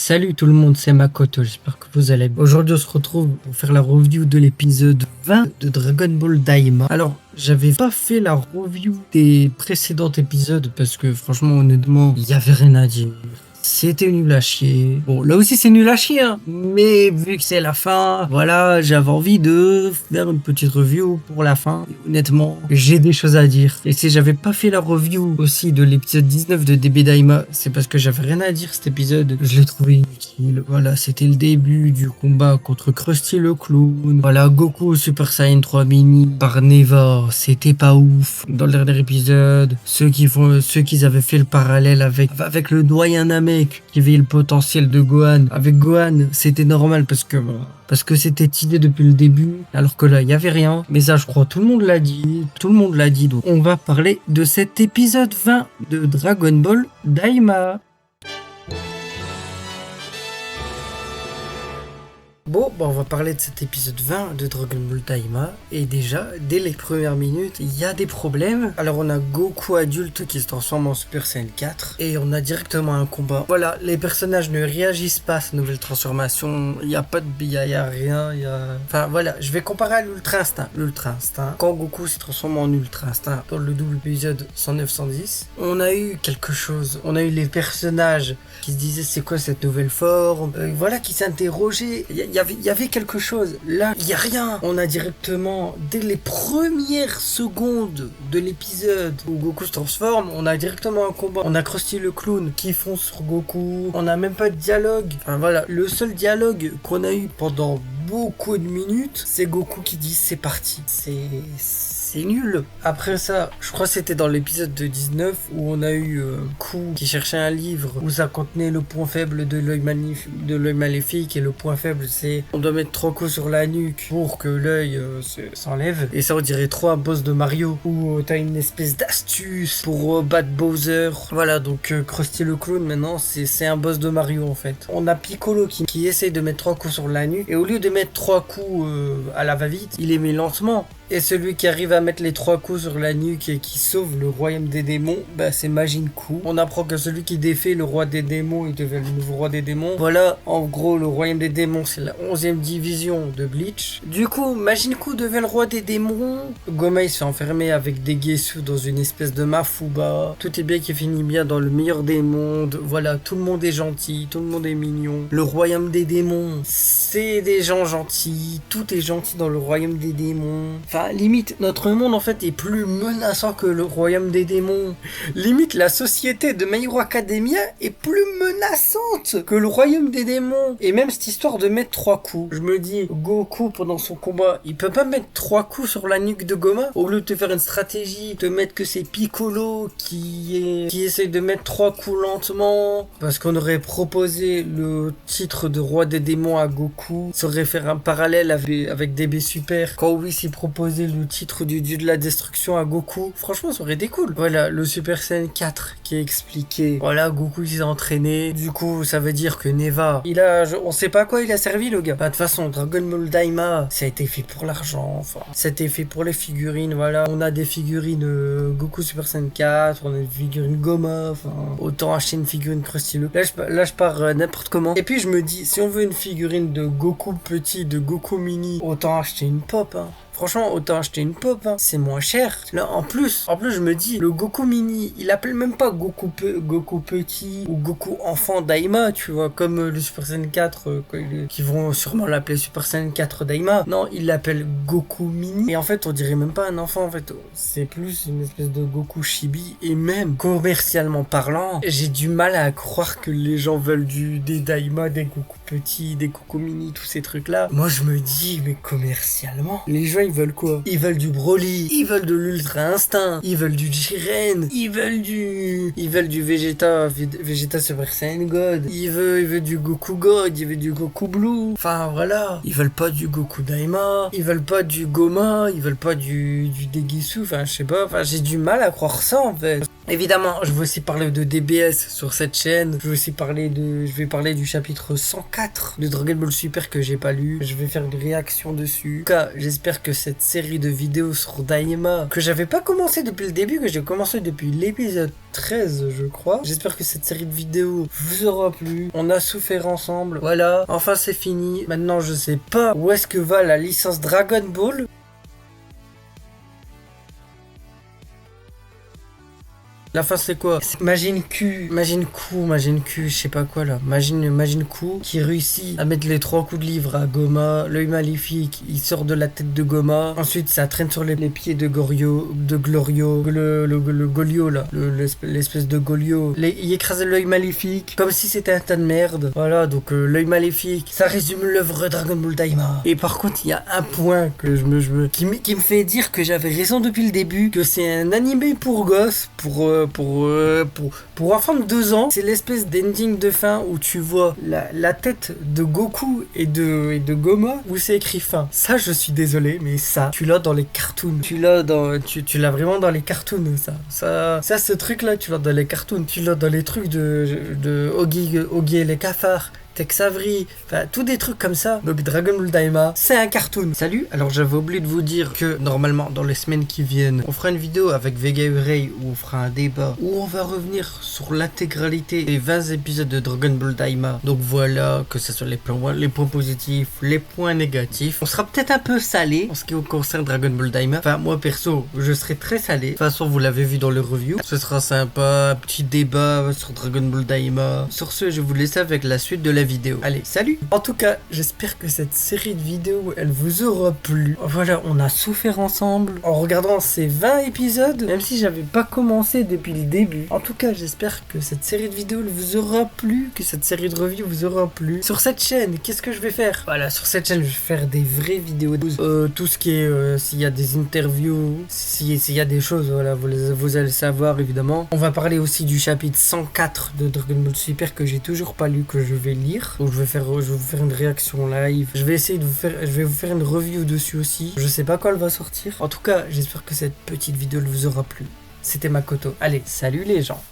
Salut tout le monde, c'est Makoto, j'espère que vous allez bien. Aujourd'hui on se retrouve pour faire la review de l'épisode 20 de Dragon Ball Daima. Alors, j'avais pas fait la review des précédents épisodes parce que franchement honnêtement, il y avait rien à dire. C'était nul à chier. Bon, là aussi c'est nul à chier, hein. Mais vu que c'est la fin, voilà, j'avais envie de faire une petite review pour la fin. Et honnêtement, j'ai des choses à dire. Et si j'avais pas fait la review aussi de l'épisode 19 de DB Daima, c'est parce que j'avais rien à dire cet épisode. Je l'ai trouvé inutile. Voilà, c'était le début du combat contre Krusty le Clown. Voilà, Goku Super Saiyan 3 Mini par Neva. C'était pas ouf. Dans le dernier épisode, ceux qui avaient fait le parallèle avec le doyen Namek qui avait le potentiel de Gohan. Avec Gohan, c'était normal parce que c'était idée depuis le début, alors que là, il y avait rien. Mais ça, je crois, tout le monde l'a dit. Donc, on va parler de cet épisode 20 de Dragon Ball Daima. Bon, on va parler de cet épisode 20 de Dragon Ball Daima. Et déjà, dès les premières minutes, il y a des problèmes. Alors, on a Goku adulte qui se transforme en Super Saiyan 4. Et on a directement un combat. Voilà, les personnages ne réagissent pas à cette nouvelle transformation. Il n'y a pas de il y a rien. Enfin, voilà, je vais comparer à l'Ultra Instinct. L'Ultra Instinct, quand Goku s'est transformé en Ultra Instinct dans le double épisode 109-110, on a eu quelque chose. On a eu les personnages qui se disaient c'est quoi cette nouvelle forme. Voilà, qui s'interrogeaient. Il y avait quelque chose. Là, il n'y a rien. On a directement, dès les premières secondes de l'épisode où Goku se transforme, on a directement un combat. On a Krusty le Clown qui fonce sur Goku. On n'a même pas de dialogue. Enfin voilà, le seul dialogue qu'on a eu pendant beaucoup de minutes, c'est Goku qui dit c'est parti. C'est nul. Après ça, je crois que c'était dans l'épisode de 19 où on a eu Goku qui cherchait un livre où ça contenait le point faible de l'œil maléfique, et le point faible c'est on doit mettre 3 coups sur la nuque pour que l'œil s'enlève. Et ça on dirait trop un boss de Mario où t'as une espèce d'astuce pour battre Bowser. Voilà, donc Krusty le Clown maintenant c'est un boss de Mario en fait. On a Piccolo qui essaye de mettre 3 coups sur la nuque, et au lieu de mettre 3 coups à la va-vite, il les met lentement. Et celui qui arrive à mettre les 3 coups sur la nuque et qui sauve le royaume des démons, c'est Majin Buu. On apprend que celui qui défait le roi des démons, il devient le nouveau roi des démons. Voilà, en gros, le royaume des démons, c'est la 11e division de Bleach. Du coup, Majin Buu devient le roi des démons. Goma, il se fait enfermer avec des Gesu dans une espèce de Mafuba. Tout est bien qui finit bien dans le meilleur des mondes. Voilà, tout le monde est gentil, tout le monde est mignon. Le royaume des démons, c'est des gens gentils. Tout est gentil dans le royaume des démons. Enfin, limite, notre monde en fait est plus menaçant que le royaume des démons. Limite, la société de My Hero Academia est plus menaçante que le royaume des démons. Et même cette histoire de mettre 3 coups. Je me dis, Goku pendant son combat, il peut pas mettre 3 coups sur la nuque de Goma. Au lieu de te faire une stratégie, te mettre que c'est Piccolo qui essaye de mettre 3 coups lentement. Parce qu'on aurait proposé le titre de roi des démons à Goku. Ça aurait fait un parallèle avec DB Super. Quand Whis s'y propose le titre du dieu de la destruction à Goku, franchement ça aurait été cool. Voilà, le Super Saiyan 4 qui est expliqué. Voilà, Goku il s'est entraîné. Du coup, ça veut dire que Neva, on sait pas à quoi il a servi le gars. De toute façon, Dragon Ball Daima, ça a été fait pour l'argent. Enfin, ça a été fait pour les figurines. Voilà, on a des figurines Goku Super Saiyan 4, on a des figurines Goma. Enfin, autant acheter une figurine Krusty le. Là, je pars n'importe comment. Et puis je me dis, si on veut une figurine de Goku petit, de Goku mini, autant acheter une pop. Franchement, autant acheter une pop, c'est moins cher. Là, en plus, je me dis, le Goku mini, il appelle même pas Goku petit ou Goku enfant Daima, tu vois, comme le Super Saiyan 4, qui vont sûrement l'appeler Super Saiyan 4 Daima. Non, il l'appelle Goku mini. Et en fait, on dirait même pas un enfant, en fait. C'est plus une espèce de Goku chibi. Et même, commercialement parlant, j'ai du mal à croire que les gens veulent des Daima, des Goku petits, des Goku mini, tous ces trucs-là. Moi, je me dis, mais commercialement, les gens ils veulent quoi? Ils veulent du Broly, ils veulent de l'Ultra Instinct, ils veulent du Jiren, ils veulent du Vegeta Super Saiyan God, ils veulent du Goku God, ils veulent du Goku Blue. Enfin voilà, ils veulent pas du Goku Daima, ils veulent pas du Goma, ils veulent pas du Degisu. Enfin je sais pas, j'ai du mal à croire ça en fait. Évidemment, je vais aussi parler de DBS sur cette chaîne. Je vais parler du chapitre 104 104 de Dragon Ball Super que j'ai pas lu. Je vais faire une réaction dessus. En tout cas, j'espère que cette série de vidéos sur Daima, que j'avais pas commencé depuis le début, que j'ai commencé depuis l'épisode 13, je crois. J'espère que cette série de vidéos vous aura plu. On a souffert ensemble. Voilà, enfin c'est fini. Maintenant, je sais pas où est-ce que va la licence Dragon Ball. La fin c'est quoi? C'est Majin Q, je sais pas quoi là. Majin Q qui réussit à mettre les 3 coups de livre à Goma. L'œil maléfique, il sort de la tête de Goma. Ensuite ça traîne sur les pieds de Glorio, le Golio là, l'espèce de Golio. Il écrase l'œil maléfique comme si c'était un tas de merde. Voilà, donc l'œil maléfique, ça résume l'œuvre Dragon Ball Daima. Et par contre il y a un point que qui me fait dire que j'avais raison depuis le début, que c'est un animé pour gosses, pour enfants de 2 ans. C'est l'espèce d'ending de fin où tu vois la tête de Goku et de Goma où c'est écrit fin. Ça, je suis désolé, mais ça, tu l'as dans les cartoons. Tu l'as vraiment dans les cartoons, ça, ce truc-là, tu l'as dans les cartoons. Tu l'as dans les trucs de Oggy et les cafards. Tex Avery, enfin tous des trucs comme ça. Donc Dragon Ball Daima, c'est un cartoon. Salut, alors j'avais oublié de vous dire que normalement dans les semaines qui viennent, on fera une vidéo avec Vega Urei où on fera un débat où on va revenir sur l'intégralité des 20 épisodes de Dragon Ball Daima. Donc voilà, que ce soit les points positifs, les points négatifs. On sera peut-être un peu salé en ce qui concerne Dragon Ball Daima. Enfin moi perso, je serai très salé. De toute façon, vous l'avez vu dans le review. Ce sera sympa, un petit débat sur Dragon Ball Daima. Sur ce, je vous laisse avec la suite de la vidéo. Allez, salut! En tout cas, j'espère que cette série de vidéos, elle vous aura plu. Voilà, on a souffert ensemble en regardant ces 20 épisodes, même si j'avais pas commencé depuis le début. En tout cas, j'espère que cette série de vidéos vous aura plu, que cette série de reviews vous aura plu. Sur cette chaîne, qu'est-ce que je vais faire? Voilà, sur cette chaîne, je vais faire des vraies vidéos. Tout ce qui est, s'il y a des interviews, s'il y a des choses, voilà, vous allez savoir, évidemment. On va parler aussi du chapitre 104 de Dragon Ball Super que j'ai toujours pas lu, que je vais lire. Donc je vais vous faire une réaction live. Je vais vous faire une review dessus aussi. Je sais pas quand elle va sortir. En tout cas, j'espère que cette petite vidéo vous aura plu. C'était Makoto. Allez, salut les gens.